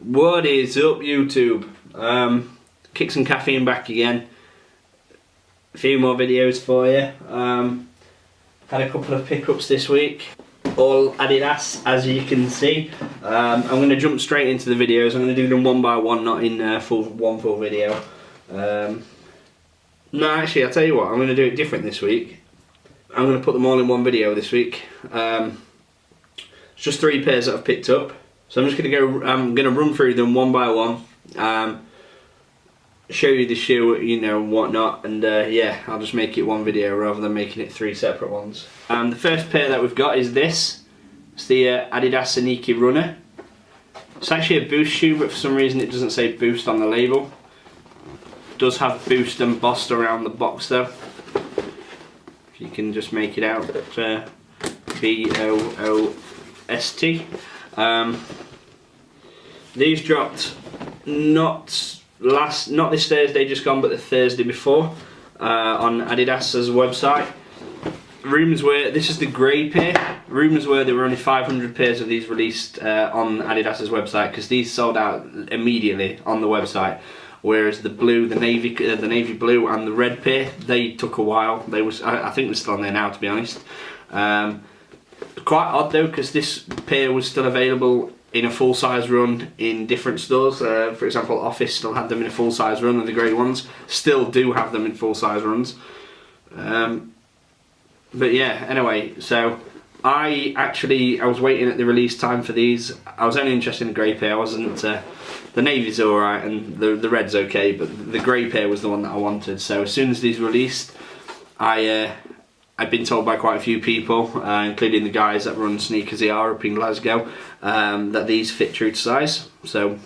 What is up, YouTube? Kicks and Caffeine back again. A few more videos for you. Had a couple of pickups this week, all Adidas, as you can see. I'm going to jump straight into the videos. I'm going to do them one by one, not in one full video. No, actually, I'll tell you what, I'm going to do it different this week. I'm going to put them all in one video this week. It's just 3 pairs that I've picked up. So I'm just going to go. I'm going to run through them one by one, show you the shoe, you know, whatnot, and yeah, I'll just make it one video rather than making it 3 separate ones. The first pair that we've got is this. It's the Adidas INIKI Runner. It's actually a Boost shoe, but for some reason it doesn't say Boost on the label. It does have Boost embossed around the box though. If you can just make it out, B-O-O-S-T. These dropped not this Thursday just gone, but the Thursday before on Adidas's website. Rumours were, this is the grey pair, rumours were there were only 500 pairs of these released on Adidas's website, because these sold out immediately on the website, whereas the blue, the navy blue and the red pair, they took a while. They was, I think they're still on there now, to be honest. Quite odd though, because this pair was still available in a full-size run in different stores. For example, Office still had them in a full-size run, and the grey ones still do have them in full-size runs. But yeah, anyway, so I was waiting at the release time for these. I was only interested in the grey pair. I wasn't. The navy's alright and the red's okay, but the grey pair was the one that I wanted. So as soon as these released, I've been told by quite a few people, including the guys that run Sneakers ER up in Glasgow, that these fit true to size. So,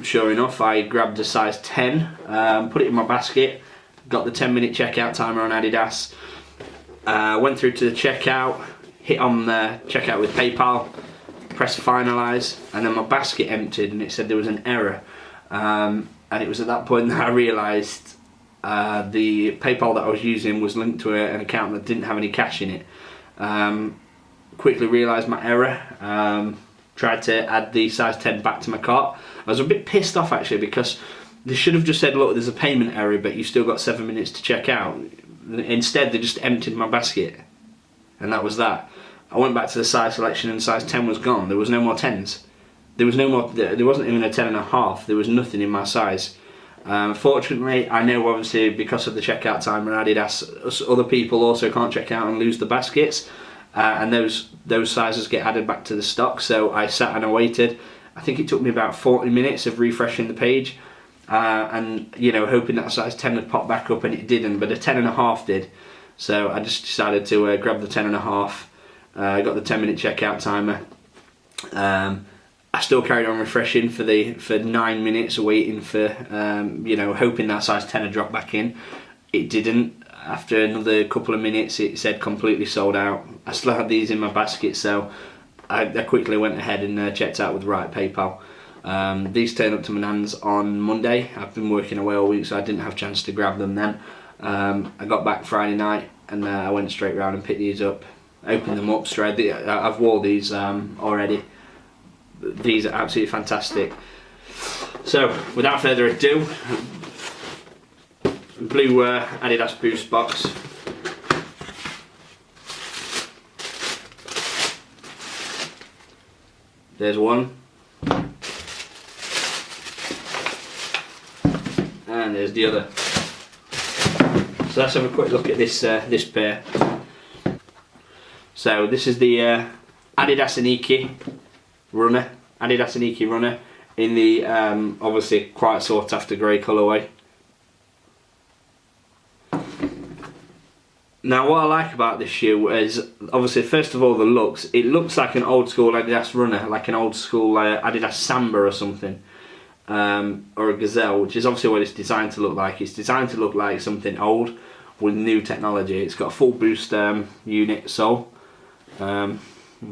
sure enough, I grabbed a size 10, put it in my basket, got the 10-minute checkout timer on Adidas, went through to the checkout, hit on the checkout with PayPal, pressed finalise, and then my basket emptied and it said there was an error. And it was at that point that I realised the PayPal that I was using was linked to an account that didn't have any cash in it. Quickly realised my error, tried to add the size 10 back to my cart. I was a bit pissed off actually, because they should have just said, look, there's a payment error but you've still got 7 minutes to check out. Instead they just emptied my basket, and that was that. I went back to the size selection and size 10 was gone. There was no more 10s. There wasn't even a 10.5. There was nothing in my size. Fortunately, I know obviously because of the checkout timer on Adidas, other people also can't check out and lose the baskets, and those sizes get added back to the stock. So I sat and I waited. I think it took me about 40 minutes of refreshing the page, and you know, hoping that size 10 would pop back up, and it didn't, but a 10.5 did. So I just decided to grab the 10.5. I got the 10-minute checkout timer. I still carried on refreshing for 9 minutes, waiting for, you know, hoping that size 10 would drop back in. It didn't. After another couple of minutes, it said completely sold out. I still had these in my basket, so I quickly went ahead and checked out with right PayPal. These turned up to my hands on Monday. I've been working away all week, so I didn't have a chance to grab them then. I got back Friday night, and I went straight round and picked these up. Opened them up straight. I've worn these already. These are absolutely fantastic. So, without further ado, blue Adidas Boost box. There's one. And there's the other. So let's have a quick look at this this pair. So this is the Adidas INIKI Runner, Adidas INIKI Runner in the obviously quite sought after grey colourway. Now what I like about this shoe is obviously first of all the looks. It looks like an old school Adidas Runner, like an old school Adidas Samba or something, or a Gazelle, which is obviously what it's designed to look like. It's designed to look like something old with new technology. It's got a full Boost unit sole.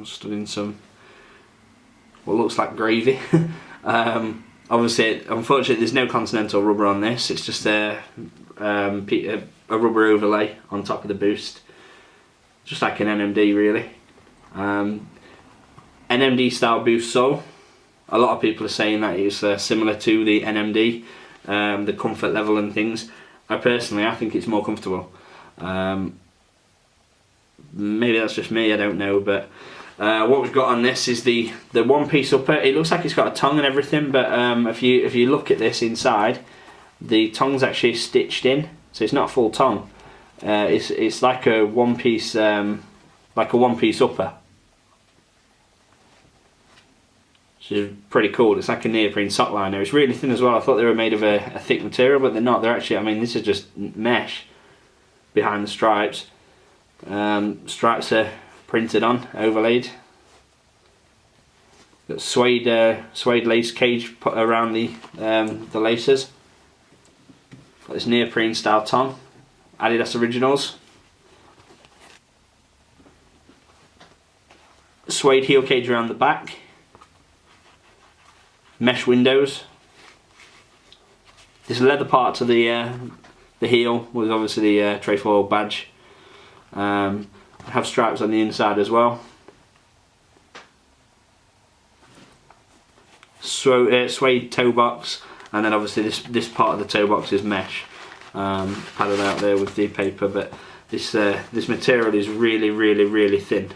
Stood in some what looks like gravy. Obviously, unfortunately, there's no Continental rubber on this. It's just a rubber overlay on top of the Boost, just like an NMD really. NMD style Boost sole. A lot of people are saying that it's similar to the NMD, the comfort level and things. I think it's more comfortable. Maybe that's just me, I don't know, but what we've got on this is the one-piece upper. It looks like it's got a tongue and everything, but if you look at this inside, the tongue's actually stitched in, so it's not a full tongue. It's like a one-piece upper. Which is pretty cool. It's like a neoprene sock liner. It's really thin as well. I thought they were made of a thick material, but they're not. They're actually, I mean, this is just mesh behind the stripes. Stripes are printed on, overlaid. Got suede lace cage put around the laces. Got this neoprene style tongue. Adidas Originals. Suede heel cage around the back. Mesh windows. This leather part to the heel with obviously the trefoil badge. Have stripes on the inside as well. Suede toe box, and then obviously this part of the toe box is mesh, padded out there with the paper. But this material is really thin.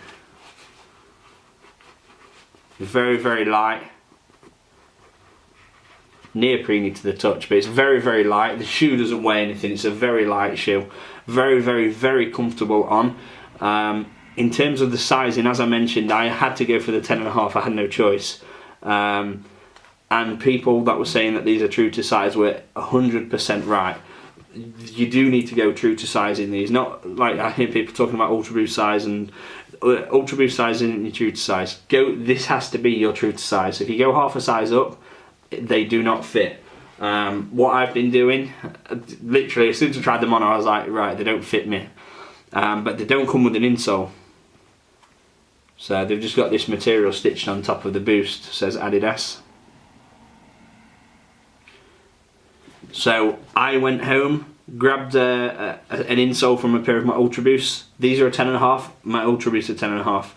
Very light. Neoprene to the touch, but it's very light. The shoe doesn't weigh anything. It's a very light shoe. Very comfortable on. In terms of the sizing, as I mentioned, I had to go for the 10.5. I had no choice. And people that were saying that these are true to size were 100% right. You do need to go true to size in these. Not like I hear people talking about Ultra Boost size, and Ultra Boost size isn't your true to size. This has to be your true to size. If you go half a size up, they do not fit. What I've been doing, literally as soon as I tried them on, I was like, right, they don't fit me. But they don't come with an insole. So they've just got this material stitched on top of the Boost. It says Adidas. So I went home, grabbed an insole from a pair of my Ultra Boosts. These are a 10.5. My Ultra Boosts are 10.5.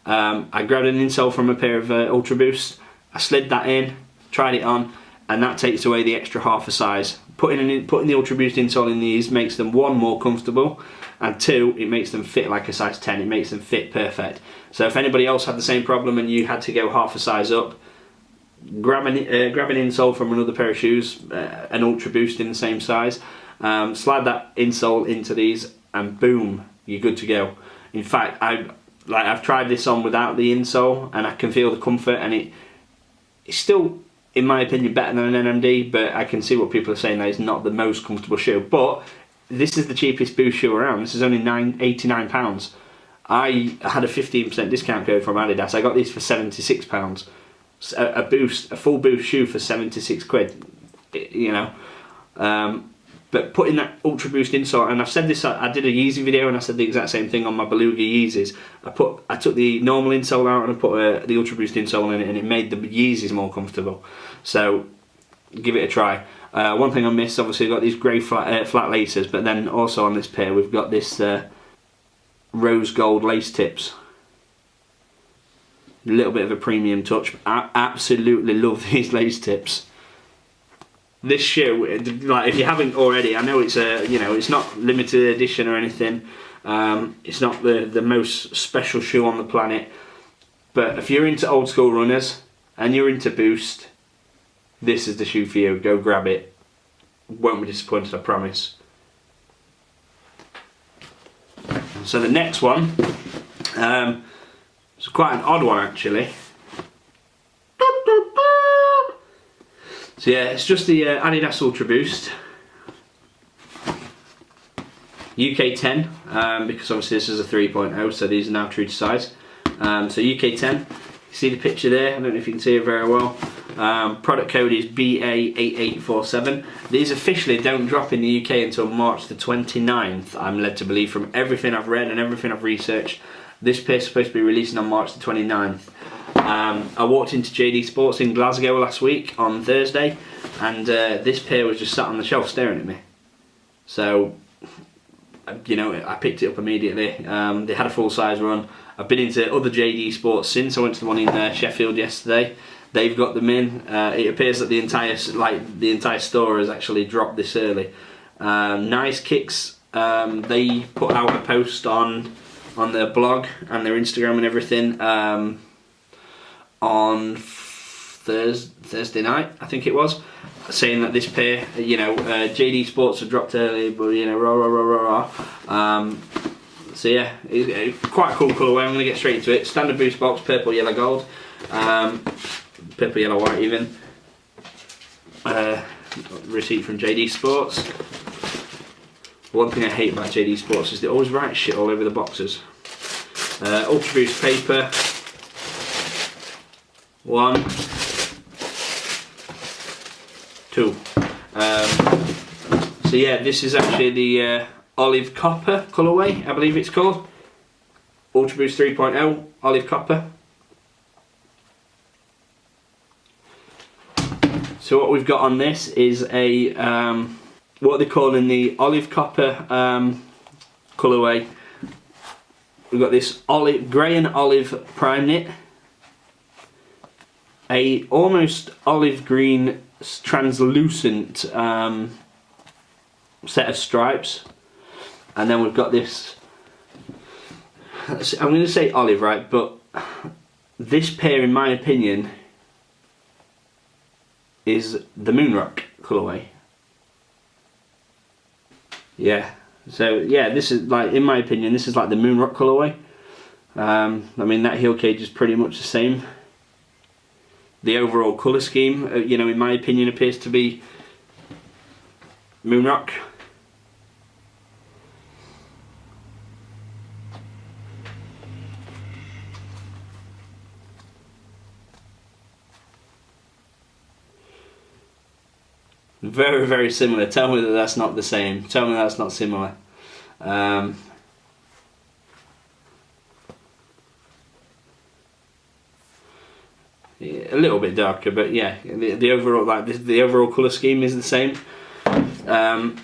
I grabbed an insole from a pair of Ultra Boosts. I slid that in, tried it on, and that takes away the extra half a size. Putting the Ultra Boost insole in these makes them, one, more comfortable, and two, it makes them fit like a size 10. It makes them fit perfect. So if anybody else had the same problem and you had to go half a size up, grab an insole from another pair of shoes, an Ultra Boost in the same size, slide that insole into these, and boom, you're good to go. In fact, I've tried this on without the insole, and I can feel the comfort, and it's still, in my opinion, better than an NMD, but I can see what people are saying, that it's not the most comfortable shoe. But this is the cheapest Boost shoe around. This is only £89. I had a 15% discount code from Adidas. I got these for £76. A full Boost shoe for 76 quid, you know. But putting that Ultra Boost insole, and I've said this, I did a Yeezy video and I said the exact same thing on my Beluga Yeezys. I took the normal insole out and I put the Ultra Boost insole in it, and it made the Yeezys more comfortable. So give it a try. One thing I missed, obviously, we've got these grey flat laces, but then also on this pair we've got this rose gold lace tips. A little bit of a premium touch. I absolutely love these lace tips. This shoe, like if you haven't already, I know it's it's not limited edition or anything. It's not the most special shoe on the planet. But if you're into old school runners and you're into Boost, this is the shoe for you. Go grab it. Won't be disappointed, I promise. So the next one, it's quite an odd one actually. So yeah, it's just the Adidas Ultra Boost UK 10, because obviously this is a 3.0, so these are now true to size. So UK 10, you see the picture there, I don't know if you can see it very well. Product code is BA8847. These officially don't drop in the UK until March the 29th, I'm led to believe, from everything I've read and everything I've researched. This pair is supposed to be releasing on March the 29th. I walked into JD Sports in Glasgow last week on Thursday, and this pair was just sat on the shelf staring at me. So, you know, I picked it up immediately. They had a full size run. I've been into other JD Sports since. I went to the one in Sheffield yesterday. they've got them in. It appears that the entire store has actually dropped this early. Nice Kicks, they put out a post on their blog and their Instagram and everything on Thursday night, I think it was, saying that this pair, JD Sports have dropped early, but so yeah, it's quite a cool colourway. I'm going to get straight into it. Standard boost box, purple, yellow, gold, purple, yellow, white even. Receipt from JD Sports. One thing I hate about JD Sports is they always write shit all over the boxes. Ultra boost paper. 1, 2. So yeah, this is actually the olive copper colourway, I believe it's called. Ultra Boost 3.0 olive copper. So what we've got on this is a what they're calling the olive copper colourway. We've got this grey and olive prime knit, a almost olive green translucent set of stripes, and then we've got this, I'm going to say olive, right, but this pair in my opinion is the Moonrock colourway. Yeah, so yeah, this is like, in my opinion, this is like the Moonrock colourway. I mean, that heel cage is pretty much the same. The overall colour scheme, in my opinion, appears to be Moonrock. Very, very similar. Tell me that that's not the same. Tell me that's not similar. Yeah, a little bit darker, but yeah, the overall the overall colour scheme is the same. But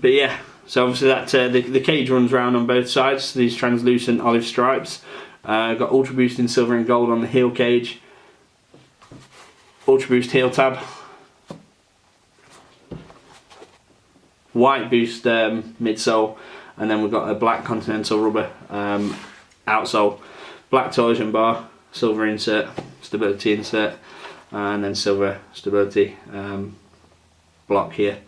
yeah, so obviously that the cage runs round on both sides. These translucent olive stripes. Got Ultra Boost in silver and gold on the heel cage. Ultra Boost heel tab. White Boost midsole, and then we've got a black Continental rubber outsole. Black torsion bar, silver insert, stability insert, and then silver stability block here.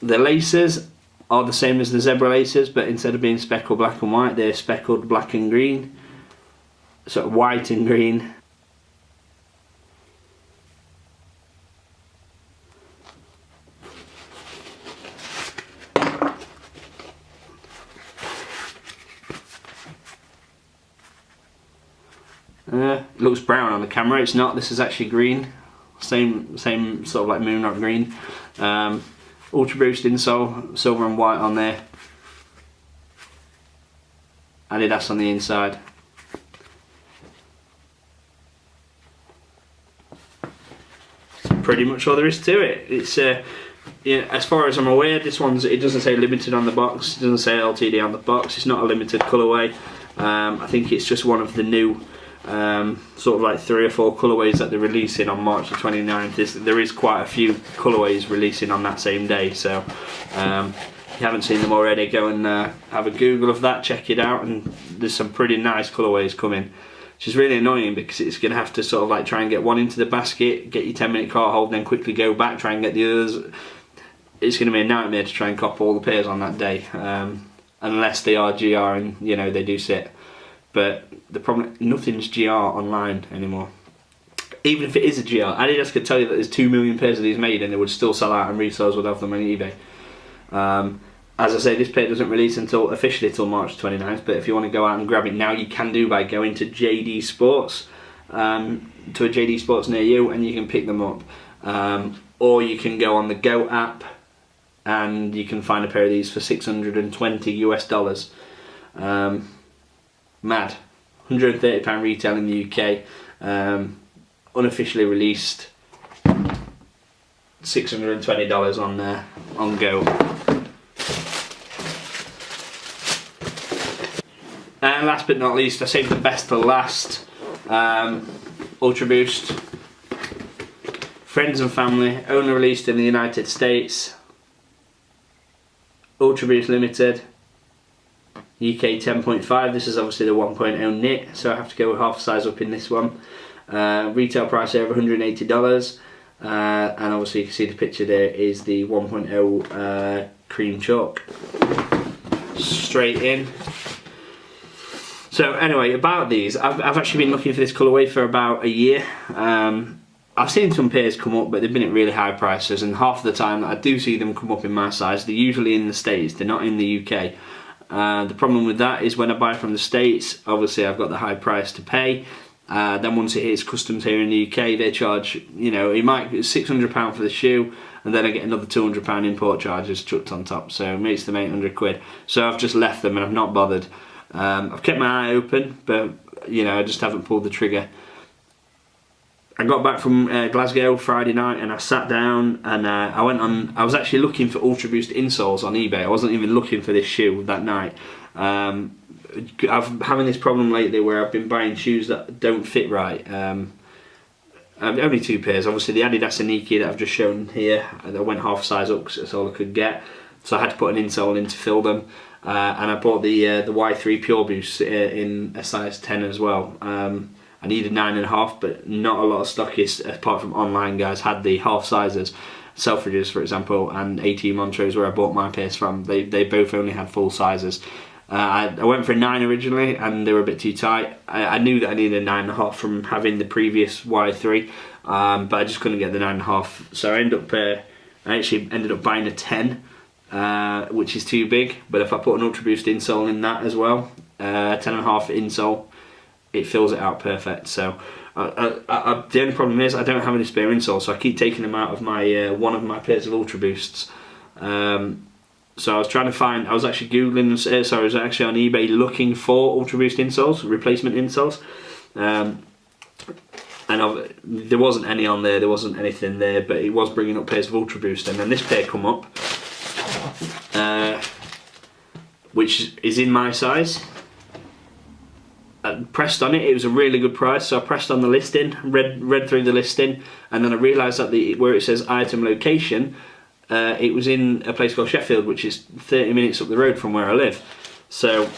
The laces are the same as the zebra laces, but instead of being speckled black and white, they're speckled black and green, sort of white and green. It looks brown on the camera, it's not, this is actually green. Same sort of like Moonrock green. Ultra Boost insole, silver and white on there. Adidas on the inside. That's pretty much all there is to it. It's as far as I'm aware, this one's, it doesn't say limited on the box, it doesn't say LTD on the box, it's not a limited colourway. I think it's just one of the new sort of like 3 or 4 colourways that they're releasing on March the 29th. There is quite a few colourways releasing on that same day, so if you haven't seen them already, go and have a Google of that, check it out, and there's some pretty nice colourways coming, which is really annoying because it's going to have to sort of like try and get one into the basket, get your 10-minute cart hold, then quickly go back, try and get the others. It's going to be a nightmare to try and cop all the pairs on that day, unless they are GR and they do sit. But the problem, nothing's GR online anymore. Even if it is a GR, Adidas could tell you that there's 2 million pairs of these made and they would still sell out and resellers would have them on eBay. As I say, this pair doesn't release officially until March 29th, but if you want to go out and grab it now, you can do by going to JD Sports, to a JD Sports near you, and you can pick them up. Or you can go on the Go app and you can find a pair of these for $620 US. Mad. £130 retail in the UK, unofficially released $620 on Go. And last but not least, I saved the best for last. Ultra Boost. Friends and family, Unreleased in the United States. Ultra Boost Limited. UK 10.5, this is obviously the 1.0 knit, so I have to go half a size up in this one. Retail price there of $180, and obviously you can see the picture there is the 1.0 cream chalk. Straight in. So anyway, about these, I've actually been looking for this colourway for about a year. I've seen some pairs come up, but they've been at really high prices, and half the time that I do see them come up in my size, they're usually in the States, they're not in the UK. The problem with that is when I buy from the States, obviously I've got the high price to pay. Then once it hits customs here in the UK, they charge, you know, it might be £600 for the shoe, and then I get another £200 import charges chucked on top, so it makes them 800 quid. So I've just left them and I've not bothered. I've kept my eye open, but you know, I just haven't pulled the trigger. I got back from Glasgow Friday night, and I sat down and I was actually looking for Ultra Boost insoles on eBay. I wasn't even looking for this shoe that night. I'm having this problem lately where I've been buying shoes that don't fit right. Only two pairs, obviously the Adidas INIKI that I've just shown here, I went half size up because that's all I could get, so I had to put an insole in to fill them. And I bought the Y3 Pure Boost in a size 10 as well. I needed 9.5, but not a lot of stockists, apart from online guys, had the half sizes. Selfridges, for example, and AT Montrose, where I bought my pairs from, they both only had full sizes. I went for a 9 originally, and they were a bit too tight. I knew that I needed a 9.5 from having the previous Y3, but I just couldn't get the 9.5. So I actually ended up buying a 10, which is too big. But if I put an Ultra Boost insole in that as well, 10.5 insole, it fills it out perfect. So the only problem is I don't have any spare insoles, so I keep taking them out of my one of my pairs of Ultra Boosts. So I was trying to find, I was actually googling, I was actually on eBay looking for Ultra Boost insoles, replacement insoles, and there wasn't any on there, there wasn't anything there, but it was bringing up pairs of Ultra Boost, and then this pair come up, which is in my size. I pressed on it, it was a really good price, so I pressed on the listing, read through the listing, and then I realised that where it says item location, it was in a place called Sheffield, which is 30 minutes up the road from where I live. So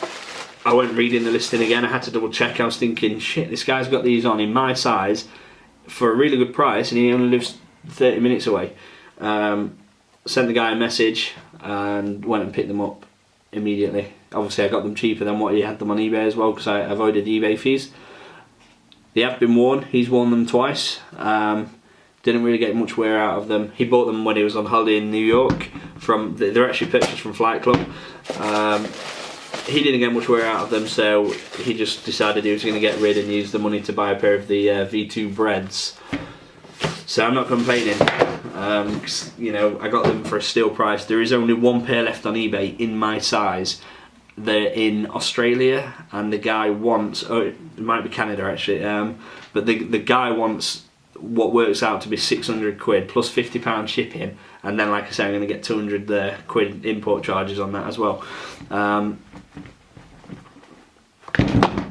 I went reading the listing again, I had to double check. I was thinking, shit, this guy's got these on in my size for a really good price, and he only lives 30 minutes away. Sent the guy a message and went and picked them up immediately. Obviously I got them cheaper than what he had them on eBay as well, because I avoided eBay fees. They have been worn, he's worn them twice. Didn't really get much wear out of them. He bought them when he was on holiday in New York. They're actually purchased from Flight Club. He didn't get much wear out of them, so he just decided he was going to get rid and use the money to buy a pair of the V2 Breads. So I'm not complaining, because you know, I got them for a steal price. There is only one pair left on eBay in my size. They're in Australia, and the guy wants, oh, it might be Canada actually, but the guy wants what works out to be 600 quid plus £50 shipping, and then like I say, I'm going to get 200 quid import charges on that as well.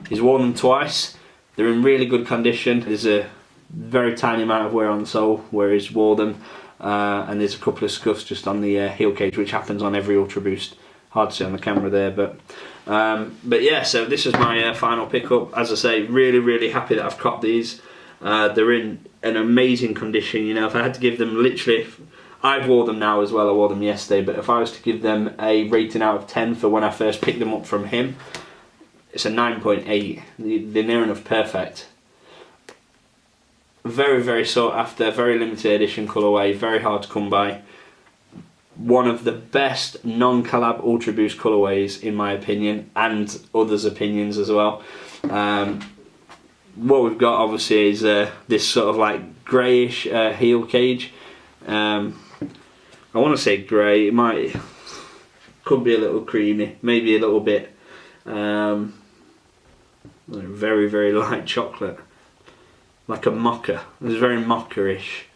He's worn them twice. They're in really good condition. There's a very tiny amount of wear on the sole where he's wore them, and there's a couple of scuffs just on the heel cage, which happens on every Ultra Boost. Hard to see on the camera there, but yeah, so this is my final pickup. As I say, really happy that I've copped these. They're in an amazing condition. You know, if I had to give them, literally, I've wore them now as well, I wore them yesterday, but if I was to give them a rating out of 10 for when I first picked them up from him, it's a 9.8. They're near enough perfect. Very sought after, very limited edition colourway, very hard to come by. One of the best non-collab Ultra Boost colourways in my opinion, and others' opinions as well. What we've got obviously is this sort of like greyish heel cage. I want to say grey, could be a little creamy, maybe a little bit very light chocolate, like a mocha. It's very mocha-ish.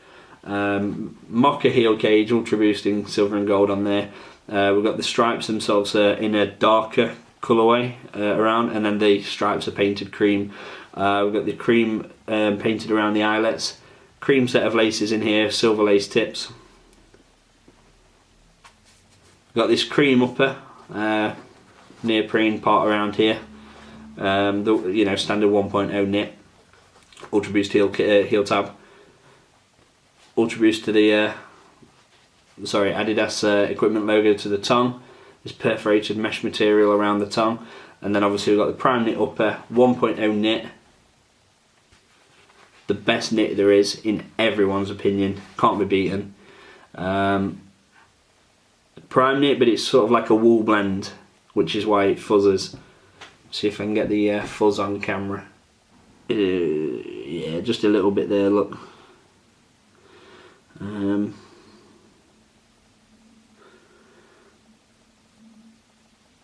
Mocha heel cage, Ultra Boost in silver and gold on there. We've got the stripes themselves in a darker colourway around, and then the stripes are painted cream. We've got the cream painted around the eyelets. Cream set of laces in here, silver lace tips. We've got this cream upper, neoprene part around here. The standard 1.0 knit. Ultra Boost heel tab. Ultra Boost to the Adidas equipment logo to the tongue. This perforated mesh material around the tongue, and then obviously we've got the prime knit upper, 1.0 knit. The best knit there is in everyone's opinion, can't be beaten. Prime knit, but it's sort of like a wool blend, which is why it fuzzes. See if I can get the fuzz on camera. Yeah, just a little bit there, look.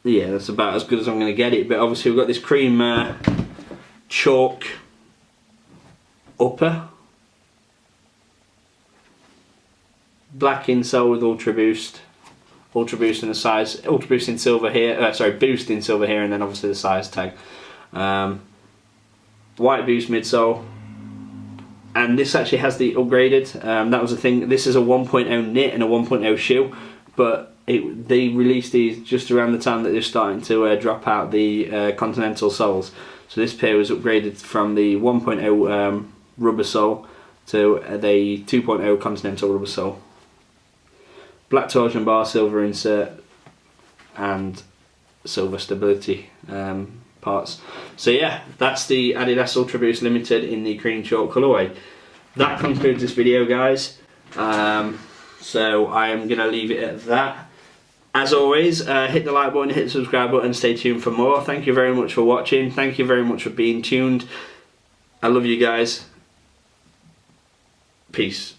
Yeah, that's about as good as I'm going to get it, but obviously we've got this cream chalk upper. Black insole with Ultra Boost. Ultra Boost in the size, Ultra Boost in silver here, Boost in silver here, and then obviously the size tag. White Boost midsole. And this actually has the upgraded, that was the thing, this is a 1.0 knit and a 1.0 shoe, but they released these just around the time that they're starting to drop out the Continental soles. So this pair was upgraded from the 1.0 rubber sole to the 2.0 Continental rubber sole. Black torsion bar, silver insert, and silver stability parts. So yeah, that's the Adidas Ultra Boost Limited in the cream chalk colourway. That concludes this video, guys. So I am going to leave it at that. As always, hit the like button, hit the subscribe button, stay tuned for more. Thank you very much for watching. Thank you very much for being tuned. I love you guys. Peace.